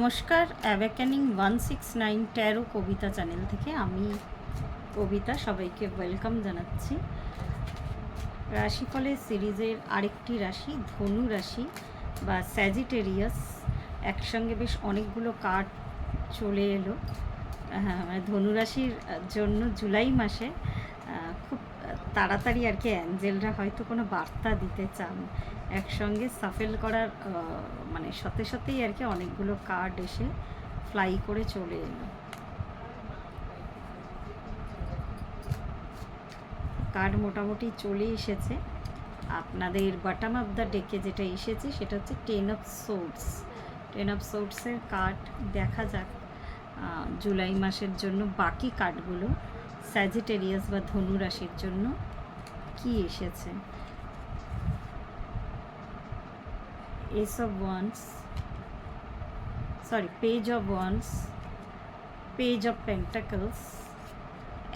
নমস্কার, awakening 169 taro কবিতা channel থেকে আমি কবিতা সবাইকে ওয়েলকাম জানাচ্ছি। রাশিফলের সিরিজের আরেকটি রাশি ধনু রাশি বা স্যাজিটেরিয়াস। একসঙ্গে বেশ অনেকগুলো কার্ড চলে এলো। মানে ধনুরাশির জন্য জুলাই মাসে খুব তাড়াতাড়ি আর কি অ্যাঞ্জেলরা হয়তো কোনো বার্তা দিতে চান। একসঙ্গে সাফেল করার মানে সাথে সাথেই আর কি অনেকগুলো কার্ড এসে ফ্লাই করে চলে এলো। কার্ড মোটামুটি চলে এসেছে। আপনাদের বটম অফ দ্য ডেকে যেটা এসেছে সেটা হচ্ছে 10 অফ সোর্ডস। 10 অফ সোর্ডসের কার্ড দেখা যাক জুলাই মাসের জন্য বাকি কার্ডগুলো স্যাজিটেরিয়াস বা ধনু রাশির জন্য কি এসেছে। S of wands, sorry page of wands, page of pentacles,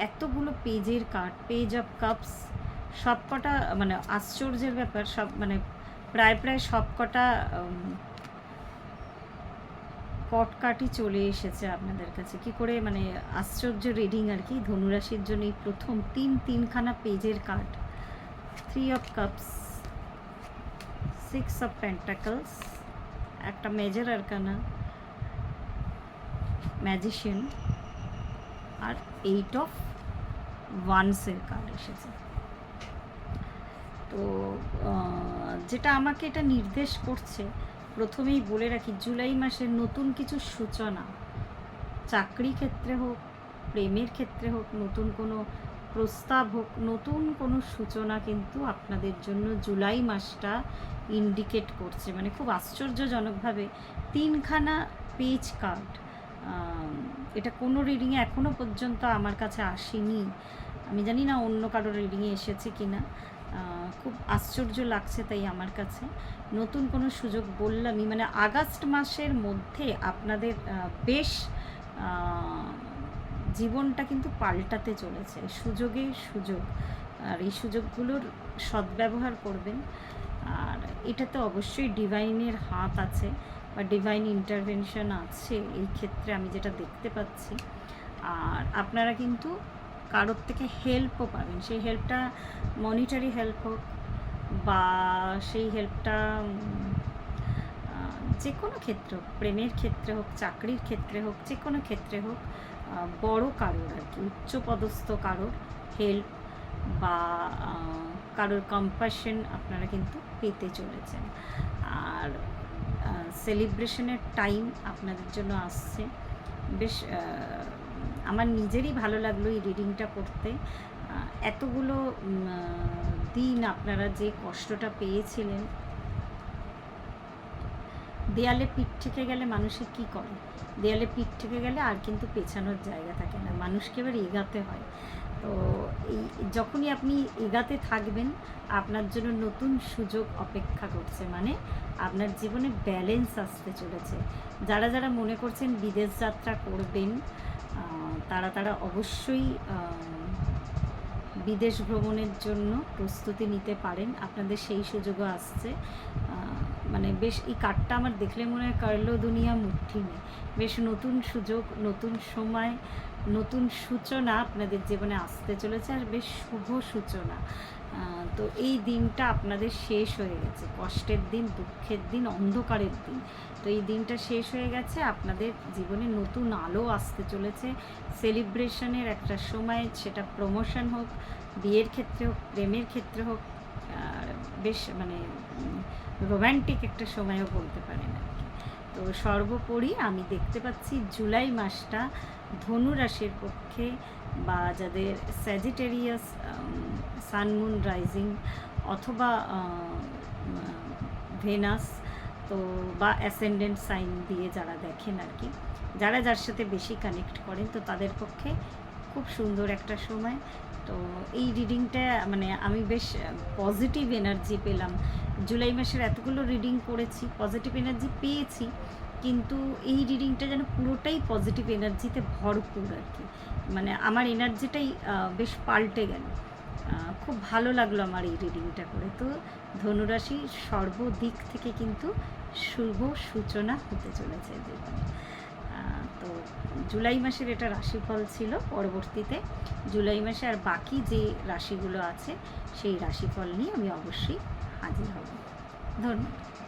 এতগুলো পেজের কার্ড, পেজ অফ কাপস, সবকটা মানে আশ্চর্যের ব্যাপার, সব মানে প্রায় সবকটা কটকাটি চলে এসেছে আপনাদের কাছে। কি করে মানে আশ্চর্য রিডিং আর কি ধনুরাশির জন্য এই প্রথম তিনখানা পেজের card. 3 of cups, 6 of pentacles, একটা মেজর আরকানা, ম্যাজিশিয়ান, আর 8 অফ ওয়ান্সের কার্ড এসেছে। তো যেটা আমাকে এটা নির্দেশ করছে, প্রথমেই বলে রাখি, জুলাই মাসের নতুন কিছু সূচনা, চাকরি ক্ষেত্রে হোক, প্রেমের ক্ষেত্রে হোক, নতুন কোনো প্রস্তাব হোক, নতুন কোনো সূচনা কিন্তু আপনাদের জন্য জুলাই মাসটা ইন্ডিকেট করছে। মানে খুব আশ্চর্যজনকভাবে তিনখানা পেজ কার্ড। এটা কোনো রিডিংয়ে এখনও পর্যন্ত আমার কাছে আসেনি। আমি জানি না অন্য কারোর রিডিংয়ে এসেছে কি না। খুব আশ্চর্য লাগছে তাই আমার কাছে। নতুন কোনো সুযোগ বললামই, মানে আগস্ট মাসের মধ্যে আপনাদের বেশ জীবনটা কিন্তু পাল্টাতে চলেছে। সুযোগে সুযোগ, আর এই সুযোগগুলোর সদ্ব্যবহার করবেন। আর এটাতে অবশ্যই ডিভাইনের হাত আছে বা ডিভাইন ইন্টারভেনশন আছে এই ক্ষেত্রে, আমি যেটা দেখতে পাচ্ছি। আর আপনারা কিন্তু কারোর থেকে হেল্পও পাবেন। সেই হেল্পটা মনিটারি হেল্প হোক বা সেই হেল্পটা যে কোনো ক্ষেত্রে হোক, প্রেমের ক্ষেত্রে হোক, চাকরির ক্ষেত্রে হোক, যে কোনো ক্ষেত্রে হোক, বড় কারোর আর কি উচ্চপদস্থ কারোর হেল্প বা কারোর কম্প্যাশন আপনারা কিন্তু পেতে চলেছেন। আর সেলিব্রেশনের টাইম আপনাদের জন্য আসছে। বেশ আমার নিজেরই ভালো লাগলো এই রিডিংটা করতে। এতগুলো দিন আপনারা যে কষ্টটা পেয়েছিলেন, দেয়ালে পিঠ থেকে গেলে মানুষে কি করে, দেয়ালে পিঠ থেকে গেলে আর কিন্তু পেছানোর জায়গা থাকে না, মানুষকে এবার এগাতে হয়। তো এই যখনই আপনি এগাতে থাকবেন, আপনার জন্য নতুন সুযোগ অপেক্ষা করছে। মানে আপনার জীবনে ব্যালেন্স আসতে চলেছে। যারা যারা মনে করছেন বিদেশ যাত্রা করবেন, তারা অবশ্যই বিদেশ ভ্রমণের জন্য প্রস্তুতি নিতে পারেন। আপনাদের সেই সুযোগও আসছে। মানে বেশ এই কার্ডটা আমার দেখলে মনে হয় কারলো দুনিয়া মুঠি নেই। বেশ নতুন সুযোগ, নতুন সময়, নতুন সূচনা আপনাদের জীবনে আসতে চলেছে, আর বেশ শুভ সূচনা। তো এই দিনটা আপনাদের শেষ হয়ে গেছে, কষ্টের দিন, দুঃখের দিন, অন্ধকারের দিন। তো এই দিনটা শেষ হয়ে গেছে, আপনাদের জীবনে নতুন আলো আসতে চলেছে। সেলিব্রেশনের একটা সময়, সেটা প্রমোশন হোক, বিয়ের ক্ষেত্রে হোক, প্রেমের ক্ষেত্রে হোক, বেশ মানে রোম্যান্টিক একটা সময়ও বলতে পারেন আর কি। তো সর্বোপরি আমি দেখতে পাচ্ছি জুলাই মাসটা ধনু রাশির পক্ষে, বা যাদের স্যাজিটেরিয়াস সান মুন রাইজিং অথবা ভেনাস, তো বা অ্যাসেন্ডেন্ট সাইন দিয়ে যারা দেখেন আর কি, যারা যার সাথে বেশি কানেক্ট করেন, তো তাদের পক্ষে খুব সুন্দর একটা সময়। তো এই রিডিংটা মানে আমি বেশ পজিটিভ এনার্জি পেলাম। জুলাই মাসের এতগুলো রিডিং করেছি, পজিটিভ এনার্জি পেয়েছি, কিন্তু এই রিডিংটা যেন পুরোটাই পজিটিভ এনার্জিতে ভরপুর আর কি। মানে আমার এনার্জিটাই বেশ পাল্টে গেল। খুব ভালো লাগলো আমার এই রিডিংটা করে। তো ধনুরাশি সর্বদিক থেকে কিন্তু শুভ সূচনা হতে চলেছে জীবনে। তো জুলাই মাসের এটা রাশিফল ছিল। পরবর্তীতে জুলাই মাসে আর বাকি যে রাশিগুলো আছে সেই রাশিফল নিয়ে আমি অবশ্যই হাজির হব। ধন্যবাদ।